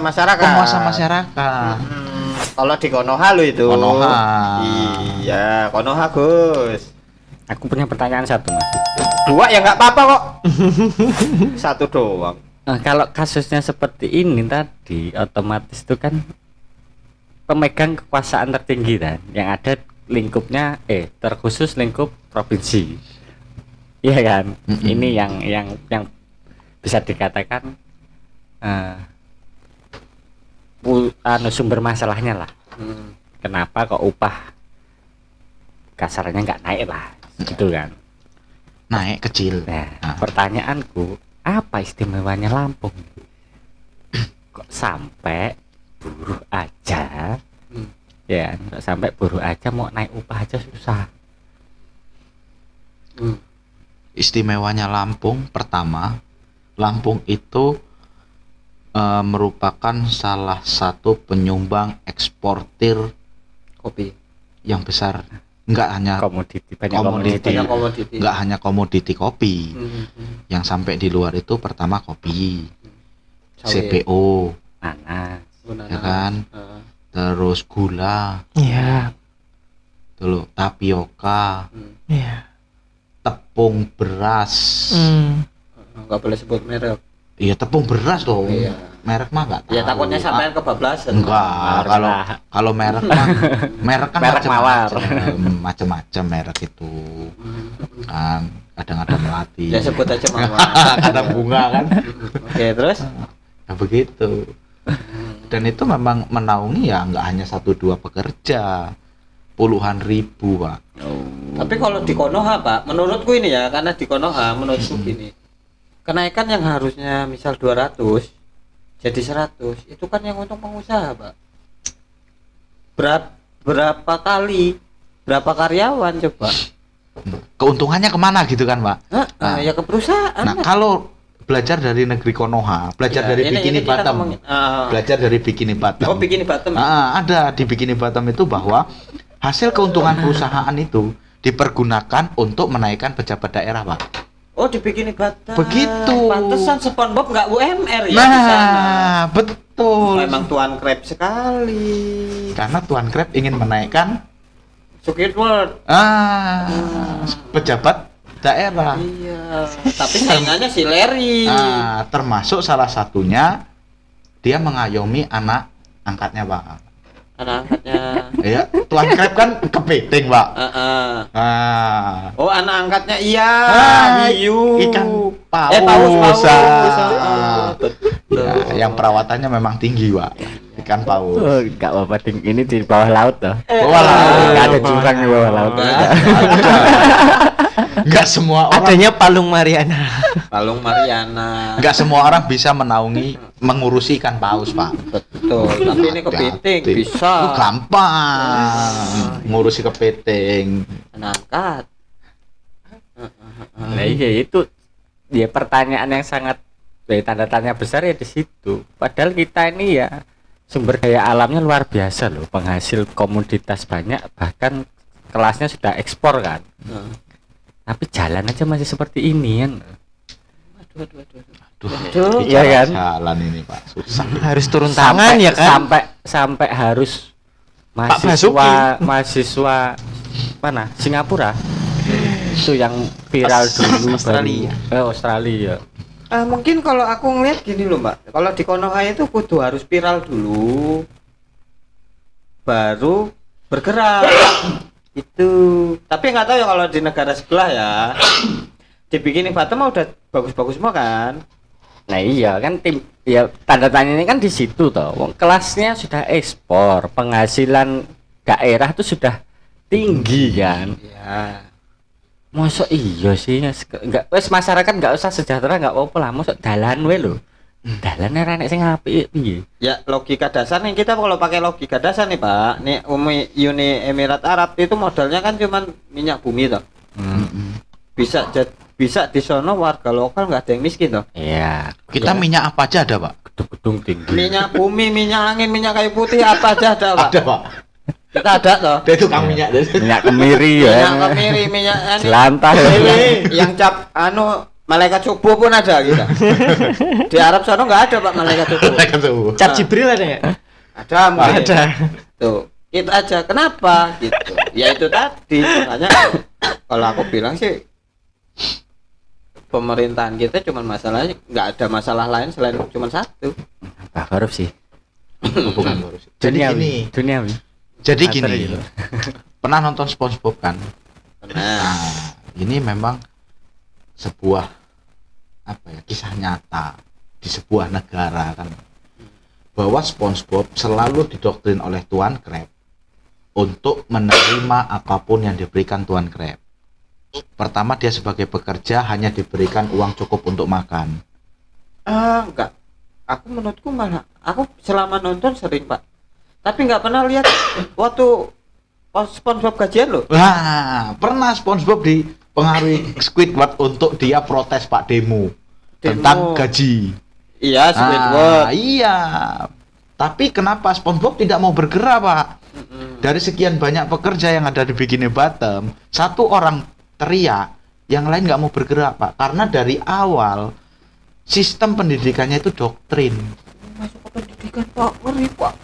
Penguasa masyarakat. Kalau di Konoha lo itu. Konoha. Iya, Konoha Gus. Aku punya pertanyaan satu mas. 2 ya nggak apa-apa kok. 1 doang. Kalau kasusnya seperti ini tadi, otomatis itu kan pemegang kekuasaan tertinggi kan, yang ada lingkupnya terkhusus lingkup provinsi. Iya kan? Ini yang bisa dikatakan sumber masalahnya lah. Kenapa kok upah kasarnya nggak naik lah, gitu kan? Naik kecil. Nah, pertanyaanku, apa istimewanya Lampung? Kok sampai buruh aja, ya, kok sampai buruh aja mau naik upah aja susah. Istimewanya Lampung, pertama, Lampung itu merupakan salah satu penyumbang eksportir Kopi. yang besar. Enggak hanya Komoditi, banyak komoditi, komoditi. enggak hanya komoditi kopi. Yang sampai di luar itu pertama kopi, CPO, nanas, ya kan, terus gula, Iya. dulu tapioka, Iya. tepung beras. Nggak boleh sebut merek. Iya, tepung beras dong. Iya. Merek mah enggak tahu. Ya takutnya sampean kebablasan. Enggak, kalau merek mah merek kan Merek mawar. macam-macam merek itu. Kan kadang ada melati. Ya sebut aja mawar. Ada bunga kan. Oke, terus? Nah, begitu. Dan itu memang menaungi ya enggak hanya 1-2 pekerja. Puluhan ribu, Pak. Tapi kalau di Konoha, Pak, menurutku ini ya, karena di Konoha menurutku gini. Kenaikan yang harusnya misal 200 jadi 100, itu kan yang untung pengusaha, Pak. Berapa kali, berapa karyawan coba? Keuntungannya kemana gitu kan, Pak? Ya ke perusahaan. Nah, kalau belajar dari negeri Konoha, belajar dari Bikini Bottom. Belajar dari Bikini Bottom. Oh, Bikini Bottom. Ada di Bikini Bottom itu bahwa hasil keuntungan perusahaan itu dipergunakan untuk menaikkan pejabat daerah, Pak. Oh, di Bikini Bottom. Begitu. Pantesan SpongeBob nggak UMR ya Nah, di sana. betul. Memang Tuan Crab sekali. Karena Tuan Crab ingin menaikkan Squidward. pejabat daerah. Iya. Tapi saingannya si Larry. Termasuk salah satunya dia mengayomi anak angkatnya, Pak. Anak angkatnya. Ya, Tuan Crab kan kepiting, Pak. Oh, anak angkatnya iya. Hiu. Ikan paus. Paus. Betul. Ya, yang perawatannya memang tinggi, Pak. Ikan paus. Enggak apa-apa, ini di bawah laut toh. Bawah laut. Enggak ada jurang di bawah laut. Enggak semua orang. Adanya Palung Mariana. Palung Mariana. Enggak semua orang bisa menaungi mengurusi ikan paus, Pak. Betul. Tapi ini kepiting Hati-hati. bisa. Gampang. Ngurusi kepiting. Angkat. Nah, iya itu dia pertanyaan yang sangat tanda tanya besar ya di situ. Padahal kita ini ya sumber daya alamnya luar biasa loh, penghasil komoditas banyak, bahkan kelasnya sudah ekspor kan. Tapi jalan aja masih seperti ini kan. Aduh. Iya kan? Jalan ini, Pak, susah. Harus turun tangan ya kan? Sampai harus Pak mahasiswa mana? Singapura. Itu yang viral dulu Australia. Australia. Mungkin kalau aku ngeliat gini loh, Mbak. Kalau di Konoha itu kudu harus viral dulu, baru bergerak. Itu. Tapi nggak tahu ya kalau di negara sebelah ya. Di Bikini Bottom udah bagus-bagus semua kan. Nah iya kan ya tanda tanya ini kan di situ toh. Kelasnya sudah ekspor, penghasilan daerah itu sudah tinggi kan. Iya. Mosok iya sih enggak wes masyarakat enggak usah sejahtera enggak apa-apa lah, mosok dalan we lho. Dalan nek sing apik piye? Ya logika dasar nih, kita kalau pakai logika dasar nih, Pak. Nih Uni Emirat Arab itu modalnya kan cuman minyak bumi toh. Bisa di sono warga lokal nggak ada yang miskin toh. Iya. Kita minyak apa aja ada, Pak? Gedung-gedung tinggi. Minyak bumi, minyak angin, minyak kayu putih apa aja ada, Pak. Ada, Pak. Kita ada toh. Dia tukang minyak deh. Minyak kemiri ya. Minyak kemiri, minyak Jelantah ya. yang cap Malaikat subuh pun ada kita. Di Arab sana nggak ada Pak malaikat subuh. Cap Jibril ada nggak? Ada mungkin. Ada. Tuh, kita aja kenapa gitu. Ya itu tadi makanya kalau aku bilang sih pemerintahan kita cuma masalahnya nggak ada masalah lain selain cuma satu. Pak korupsi. Bukan korupsi. Jadi gini, Duniawi. jadi Master gini. gitu. Pernah nonton SpongeBob kan? Nah, Nah, ini memang sebuah apa ya, kisah nyata di sebuah negara kan, bahwa SpongeBob selalu didoktrin oleh Tuan Crab untuk menerima apapun yang diberikan Tuan Crab. Pertama, dia sebagai pekerja hanya diberikan uang cukup untuk makan. enggak. Aku menurutku malah aku selama nonton sering Pak. Tapi nggak pernah lihat waktu SpongeBob gajian loh. Nah, pernah SpongeBob dipengaruhi Squidward untuk dia protes Pak, demo tentang gaji. Iya, Squidward. Iya. Tapi kenapa SpongeBob tidak mau bergerak, Pak? Dari sekian banyak pekerja yang ada di Bikini Bottom, satu orang teriak, yang lain nggak mau bergerak, Pak. Karena dari awal sistem pendidikannya itu doktrin. Masuk ke pendidikan Pak, ngeri Pak.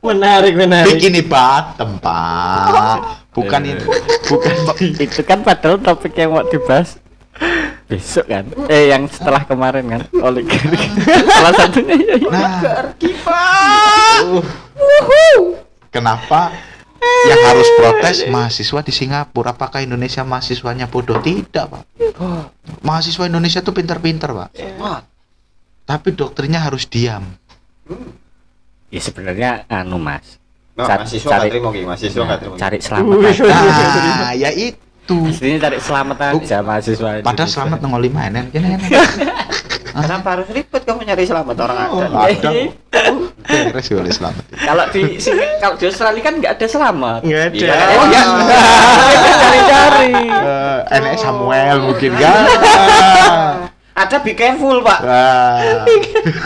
Menarik. Bikini Bottom, Pak. Bukan itu, bukan Itu kan padahal topik yang mau dibahas besok kan, yang setelah kemarin kan, oligarki. Salah satunya ya. Nah, kenapa yang harus protes mahasiswa di Singapura? Apakah Indonesia mahasiswanya bodoh? Tidak, Pak. Mahasiswa Indonesia itu pintar-pintar, Pak. Tapi doktrinnya harus diam. Ya sebenarnya anu Mas, Mahasiswa nggak terima gini, mahasiswa nggak terima. cari selamat aja. Nah, ya itu. Aslinya cari selamat aja mahasiswa. Padahal selamat nongol 5 enak. Kenapa harus ribet kamu nyari selamat orang ada? Ada. Kira sih boleh selamat. Kalau di sini, kalau di Australia kan nggak ada selamat. Nggak ada. Iya. Oh ya. Cari-cari. NS Samuel mungkin kan. Ada be careful Pak.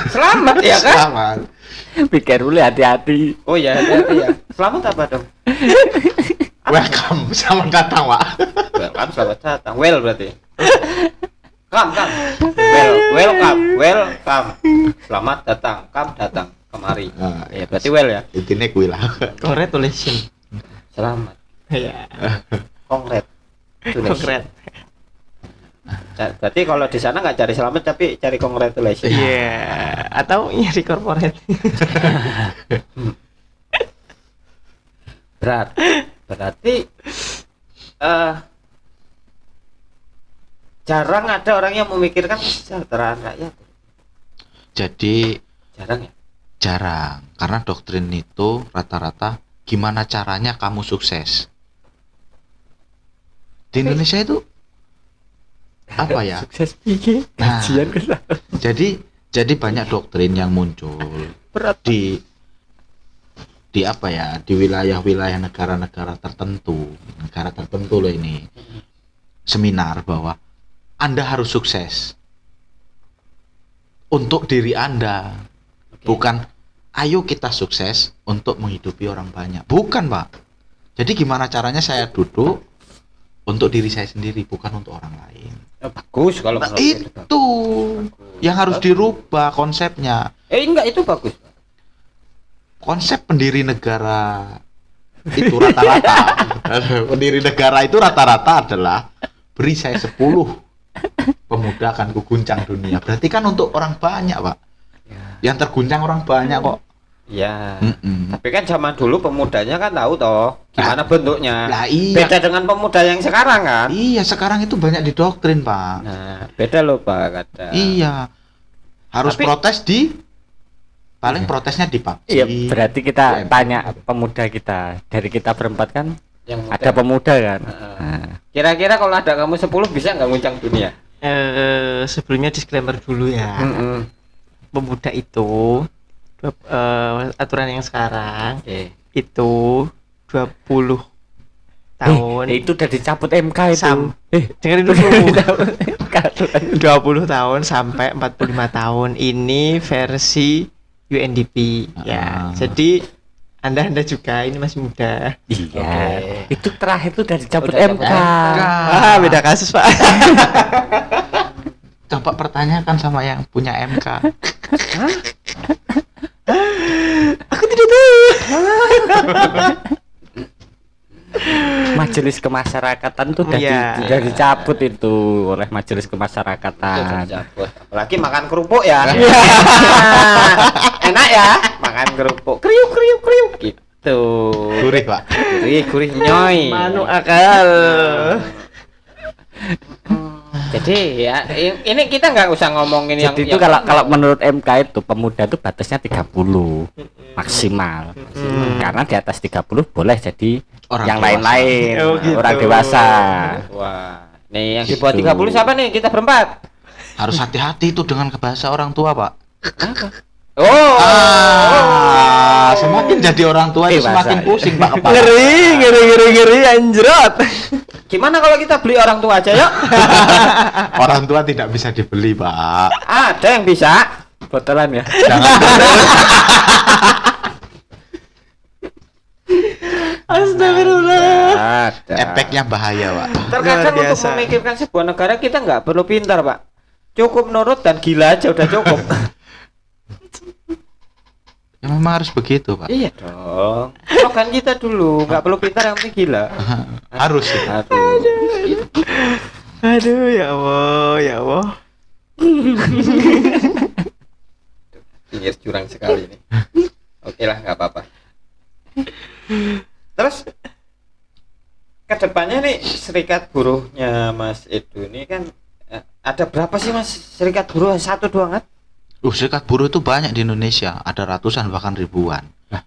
Selamat ya kan? Selamat. Pikir dulu hati-hati. Oh ya, hati-hati ya. Selamat apa dong? Welcome, selamat datang, Pak. Welcome, selamat datang. Well berarti. Come. Welcome. Selamat datang. Come datang kemari. Nah, Ya berarti well ya. intinya gue lah. Congratulations. Selamat. Ya. Kongret. Konkret. Berarti kalau di sana nggak cari selamat tapi cari congratulations. Iya. Atau nyari corporate. Berarti jarang ada orang yang memikirkan kesejahteraan rakyat. Jadi Jarang ya. jarang, karena doktrin itu rata-rata gimana caranya kamu sukses. Di Indonesia itu apa ya? Sukses pikir. Nah, Gajian ke sana. jadi banyak doktrin yang muncul di apa ya, di wilayah-wilayah negara-negara tertentu loh ini. Seminar bahwa Anda harus sukses untuk diri Anda. Bukan ayo kita sukses untuk menghidupi orang banyak. Bukan, Pak. Jadi gimana caranya saya duduk untuk diri saya sendiri, bukan untuk orang lain. Bagus kalau Nah, menurut saya itu yang harus dirubah konsepnya. enggak itu bagus. Konsep pendiri negara itu rata-rata pendiri negara itu rata-rata adalah beri saya 10 pemuda akan kuguncang dunia. Berarti kan untuk orang banyak, Pak. Yang terguncang orang banyak kok. Ya. Mm-mm. Tapi kan zaman dulu pemudanya kan tahu toh gimana bentuknya. Lah iya. Beda dengan pemuda yang sekarang kan. Iya, sekarang itu banyak didoktrin, Pak. Nah, beda loh Pak kata. Iya. Harus Tapi- protes di paling protesnya di PUBG. Iya, berarti kita UMP. tanya pemuda kita. Dari kita berempat kan Yang muda. ada pemuda kan. Heeh. Nah, Kira-kira kalau ada kamu 10 bisa nggak nguncang dunia? Sebelumnya disclaimer dulu ya. Pemuda itu aturan yang sekarang Oke. itu 20 tahun. itu udah dicabut MK itu. Dengerin dulu. Katuran. 20 tahun sampai 45 tahun ini versi UNDP ya. Ah. Jadi Anda juga ini masih muda. Iya. Oke. Itu terakhir itu udah dicabut Udah dicabut MK. MK. Beda kasus, Pak. Coba pertanyakan sama yang punya MK. Aku tidak tahu. Majelis kemasyarakatan tuh Iya. udah dicabut itu oleh majelis Itu kemasyarakatan. dicabut. Apalagi makan kerupuk ya. Enak ya, makan kerupuk. Kriuk kriuk kriuk gitu. Gurih, Pak. Gurih gurih nyoy. Manu akal. Jadi ya ini kita nggak usah ngomongin yang Jadi itu kalau menurut MK itu pemuda itu batasnya 30 maksimal. Karena di atas 30 boleh jadi Orang yang dewasa. lain-lain, Oh, gitu. orang dewasa. Wah, nih yang di Gitu. bawah 30 siapa nih? Kita berempat. Harus hati-hati itu dengan bahasa orang tua, Pak. Oh, Semakin jadi orang tua itu Bahasa, semakin iya. pusing, Pak, kepala. Ngeri anjrot. gimana kalau kita beli orang tua aja yuk? Orang tua tidak bisa dibeli, Pak. Ada yang bisa. Botolan ya. Jangan. Astagfirullah. Ada. Efeknya bahaya, Pak. Terkadang Luar untuk biasa. memikirkan sebuah negara kita nggak perlu pintar, Pak. Cukup nurut dan gila aja udah cukup. Ya memang harus begitu, Pak. Iya dong. Slogan kita dulu, nggak perlu pintar yang penting gila. Harus. Aduh. Aduh, ya Allah, ya Allah. Pinggir jurang sekali nih. Oke lah, nggak apa-apa. Terus kedepannya nih serikat buruhnya Mas Edu ini kan ada berapa sih Mas serikat buruh? Satu doang kan? Serikat buruh itu banyak di Indonesia, ada ratusan bahkan ribuan. Kan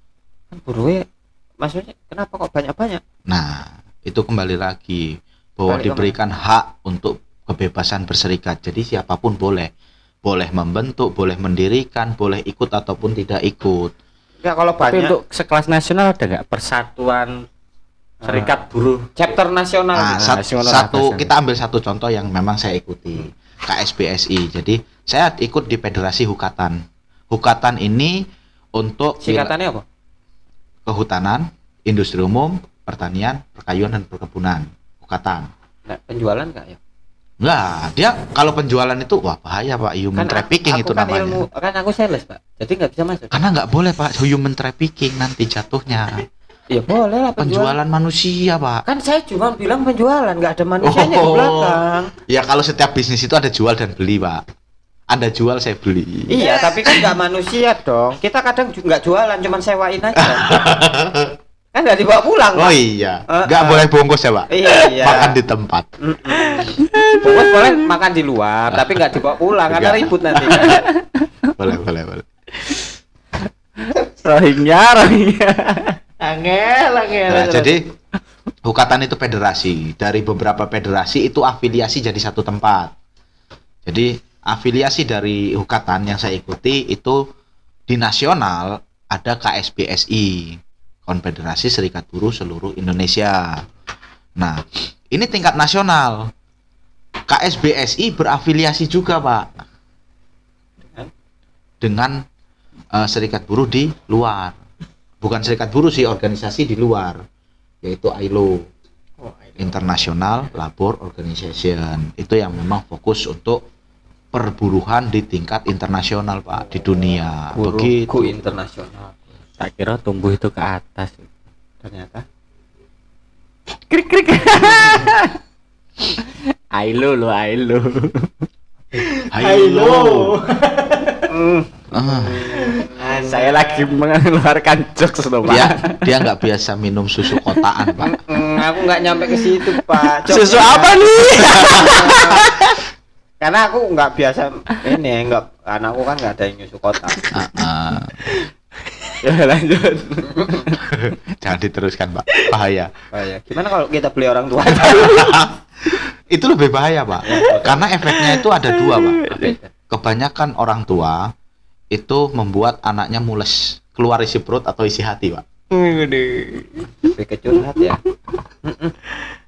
buruhnya maksudnya kenapa kok banyak-banyak? Nah, itu kembali lagi bahwa Balik diberikan hak untuk kebebasan berserikat. Jadi siapapun boleh membentuk, boleh mendirikan, boleh ikut ataupun tidak ikut. Enggak kalau Tapi banyak untuk sekelas nasional ada nggak persatuan serikat buruh? chapter nasional Nah, gitu. nasional. kita ambil satu contoh yang memang saya ikuti, KSBSI. Jadi saya ikut di Federasi Hukatan. Hukatan ini untuk Singkatannya apa? kehutanan, industri umum, pertanian, perkayuan dan perkebunan. Hukatan. Nah, penjualan enggak ya? Enggak, dia kalau penjualan itu wah bahaya, Pak, human trafficking aku itu kan namanya. kan aku sales, Pak. Jadi nggak bisa masuk. Karena nggak boleh, Pak, human trafficking nanti jatuhnya. Ya boleh lah Penjualan manusia, Pak. Kan saya cuma bilang penjualan, nggak ada manusianya di belakang. Ya kalau setiap bisnis itu ada jual dan beli, Pak. Anda jual, saya beli. Iya, tapi kan nggak manusia dong. Kita kadang nggak jualan, cuma sewain aja. Kan nggak dibawa pulang. Oh Pak. iya, nggak boleh bungkus ya, Pak. Iya. Makan di tempat. Bungkus boleh makan di luar, tapi nggak dibawa pulang karena Nggak. ribut nanti. Boleh. Rohingya. Angel. Nah, jadi Hukatan itu federasi. Dari beberapa federasi itu afiliasi jadi satu tempat. Jadi afiliasi dari Hukatan yang saya ikuti itu di nasional ada KSBSI, Konfederasi Serikat Buruh Seluruh Indonesia. Nah, ini tingkat nasional. KSBSI berafiliasi juga, Pak, dengan serikat buruh di luar. Bukan serikat buruh sih, organisasi di luar, yaitu ILO, International Labor Organization. Itu yang memang fokus untuk perburuhan di tingkat internasional, Pak, di dunia. Buruhku Begitu. internasional. Tak kira tumbuh itu ke atas. Ternyata Krik. Ailo lo, Ailo. ILO. Saya lagi mengeluarkan jokes loh, Pak. Dia nggak biasa minum susu kotaan, Pak. aku nggak nyampe ke situ, Pak. Susu apa nih? Karena aku nggak biasa ini, anakku kan nggak ada yang nyusu kotak. Ya lanjut. Jangan diteruskan, Pak. Bahaya. Oh, ya. Gimana kalau kita beli orang tua? Itu lebih bahaya, Pak. Karena efeknya itu ada dua, Pak. Apa itu? Kebanyakan orang tua itu membuat anaknya mules, keluar isi perut atau isi hati, Pak. Lebih ke curhat ya.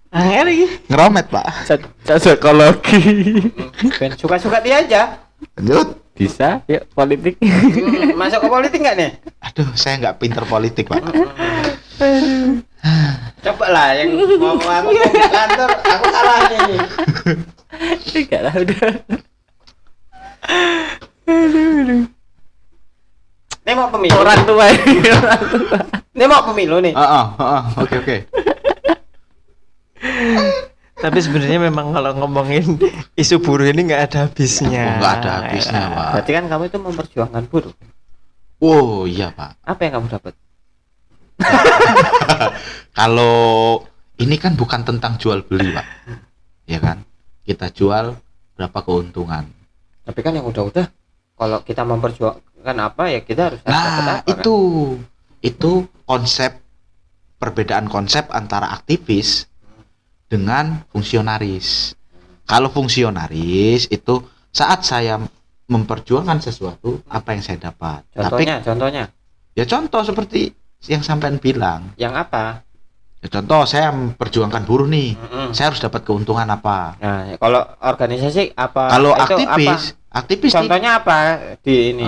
Angel lagi. Ngeromet, Pak. Psikologi. Ben suka-suka dia aja. Lanjut. Bisa? Yuk politik. Masuk ke politik nggak nih? Aduh, saya nggak pinter politik, Pak. Coba lah yang ngomong aku di kantor, aku salah nih. Enggak lah udah. Ini mau pemilu. Orang tua. Ini mau pemilu nih. Oke. Tapi sebenarnya memang kalau ngomongin isu buruh ini nggak ada habisnya. Nggak ada habisnya, Pak. Berarti kan kamu itu memperjuangkan buruh. Oh iya, Pak. Apa yang kamu dapat? Kalau ini kan bukan tentang jual beli, Pak. Ya kan? Kita jual berapa keuntungan. Tapi kan yang udah-udah kalau kita memperjuangkan apa ya kita harus dapat Nah, apa, kan? itu konsep perbedaan konsep antara aktivis dengan fungsionaris. Kalau fungsionaris itu saat saya memperjuangkan sesuatu, apa yang saya dapat. Contohnya Ya contoh seperti yang sampean bilang. yang apa? Ya contoh saya memperjuangkan buruh nih. Mm-mm. Saya harus dapat keuntungan apa? Nah, kalau organisasi apa? Kalau itu aktivis apa? Contohnya apa di ini?